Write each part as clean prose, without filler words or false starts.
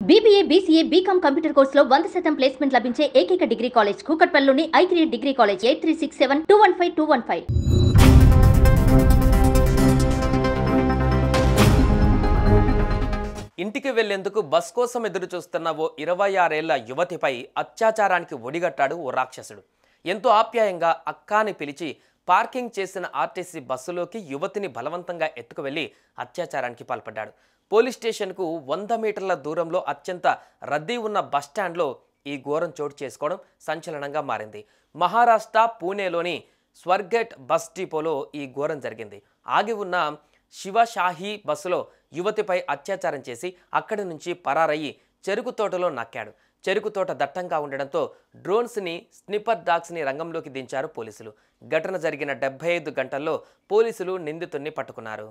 BBA, BCA, BCom computer కోర్సులో 100% placement లభించే ఏకైక డిగ్రీ కాలేజ్ కూకట్పల్లిలోని I3 డిగ్రీ కాలేజ్ 8367215215. ఇంటికి వెళ్లేందుకు బస్ కోసం ఎదురు చూస్తున్న ఓ 26 ఏళ్ల యువతిపై అత్యాచారానికి ఒడిగట్టాడు ఓ రాక్షసుడు. ఎంతో ఆప్యాయంగా అక్కాని పిలిచి పార్కింగ్ చేసిన ఆర్టీసీ బస్సులోకి యువతిని బలవంతంగా ఎత్తుకువెళ్లి అత్యాచారానికి పాల్పడ్డాడు. పోలీస్ స్టేషన్కు 100 మీటర్ల దూరంలో అత్యంత రద్దీ ఉన్న బస్టాండ్లో ఈ ఘోరం చోటు చేసుకోవడం సంచలనంగా మారింది. మహారాష్ట్ర పూణేలోని స్వర్గేట్ బస్ డిపోలో ఈ ఘోరం జరిగింది. ఆగి ఉన్న శివషాహి బస్సులో యువతిపై అత్యాచారం చేసి అక్కడి నుంచి పరారయ్యి చెరుకు తోటలో నక్కాడు. చెరుకు తోట దట్టంగా ఉండడంతో డ్రోన్స్ని స్నిపర్ డాగ్స్ని రంగంలోకి దించారు పోలీసులు. ఘటన జరిగిన 75 గంటల్లో పోలీసులు నిందితుడిని పట్టుకున్నారు.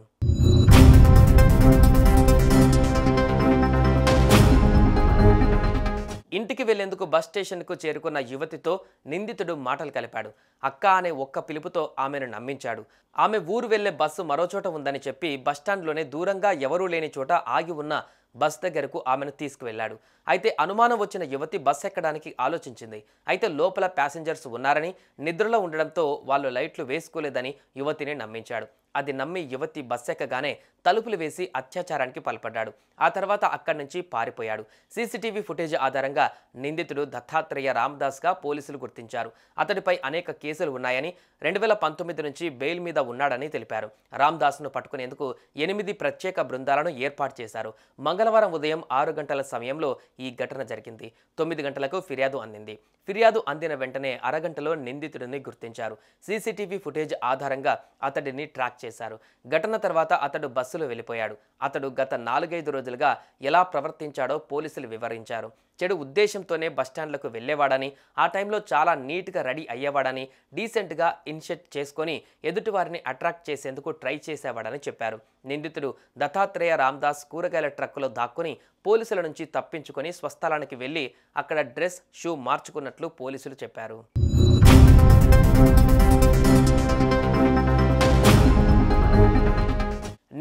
ఇంటికి వెళ్లేందుకు బస్ స్టేషన్కు చేరుకున్న యువతితో నిందితుడు మాటలు కలిపాడు. అక్క అనే ఒక్క పిలుపుతో ఆమెను నమ్మించాడు. ఆమె ఊరు వెళ్లే బస్సు మరోచోట ఉందని చెప్పి బస్టాండ్లోనే దూరంగా ఎవరూ లేని చోట ఆగి ఉన్న బస్ దగ్గరకు ఆమెను తీసుకువెళ్లాడు. అయితే అనుమానం వచ్చిన యువతి బస్ ఎక్కడానికి ఆలోచించింది. అయితే లోపల ప్యాసింజర్స్ ఉన్నారని, నిద్రలో ఉండడంతో వాళ్ళు లైట్లు వేసుకోలేదని యువతిని నమ్మించాడు. అది నమ్మి యువతి బస్ ఎక్కగానే తలుపులు వేసి అత్యాచారానికి పాల్పడ్డాడు. ఆ తర్వాత అక్కడి నుంచి పారిపోయాడు. సీసీటీవీ ఫుటేజ్ ఆధారంగా నిందితుడు దత్తాత్రేయ రామదాస్గా పోలీసులు గుర్తించారు. అతడిపై అనేక కేసులు ఉన్నాయని, 2019 నుంచి బెయిల్ మీద ఉన్నాడని తెలిపారు. రామదాస్ను పట్టుకునేందుకు 8 ప్రత్యేక బృందాలను ఏర్పాటు చేశారు. మంగళవారం ఉదయం 6 గంటల సమయంలో ఈ ఘటన జరిగింది. 9 గంటలకు ఫిర్యాదు అందింది. ఫిర్యాదు అందిన వెంటనే అరగంటలో నిందితుడిని గుర్తించారు. సీసీటీవీ ఫుటేజ్ ఆధారంగా అతడిని ట్రాక్ చేశారు. ఘటన తర్వాత అతడు బస్సులో వెళ్ళిపోయాడు. అతడు గత 4-5 రోజులుగా ఎలా ప్రవర్తించాడో పోలీసులు వివరించారు. చెడు ఉద్దేశంతోనే బస్టాండ్లకు వెళ్ళేవాడని, ఆ టైంలో చాలా నీట్గా రెడీ అయ్యేవాడని, డీసెంట్గా ఇన్షెట్ చేసుకొని ఎదుటివారిని అట్రాక్ట్ చేసేందుకు ట్రై చేసేవాడని చెప్పారు. నిందితుడు దత్తాత్రేయ రామదాస్ కూరగాయల ట్రక్కులో దాక్కుని పోలీసుల నుంచి తప్పించుకొని స్వస్థలానికి వెళ్లి అక్కడ డ్రెస్, షూ మార్చుకున్నట్లు పోలీసులు చెప్పారు.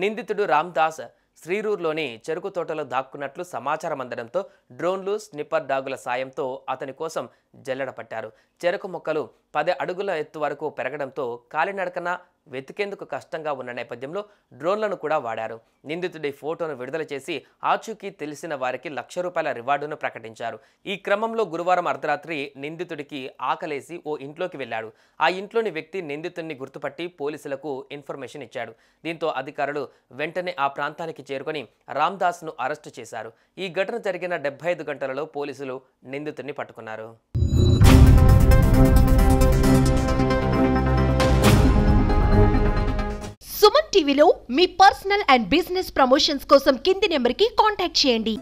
నిందితుడు రామదాస్ శ్రీరూర్లోని చెరుకు తోటలో దాక్కున్నట్లు సమాచారం అందడంతో డ్రోన్లు, స్నిపర్ డాగుల సాయంతో అతని కోసం జల్లెడ పట్టారు. చెరకు మొక్కలు 10 అడుగుల ఎత్తు వరకు పెరగడంతో కాలినడకన వెతికేందుకు కష్టంగా ఉన్న నేపథ్యంలో డ్రోన్లను కూడా వాడారు. నిందితుడి ఫోటోను విడుదల చేసి ఆచూకీ తెలిసిన వారికి ₹1,00,000 రివార్డును ప్రకటించారు. ఈ క్రమంలో గురువారం అర్ధరాత్రి నిందితుడికి ఆకలేసి ఓ ఇంట్లోకి వెళ్లాడు. ఆ ఇంట్లోని వ్యక్తి నిందితుడిని గుర్తుపట్టి పోలీసులకు ఇన్ఫర్మేషన్ ఇచ్చాడు. దీంతో అధికారులు వెంటనే ఆ ప్రాంతానికి చేరుకొని రామదాస్ను అరెస్టు చేశారు. ఈ ఘటన జరిగిన 75 గంటలలో పోలీసులు నిందితుడిని పట్టుకున్నారు. సుమన్ టీవీలో మీ పర్సనల్ అండ్ బిజినెస్ ప్రమోషన్స్ కోసం కింది నెంబర్కి కాంటాక్ట్ చేయండి.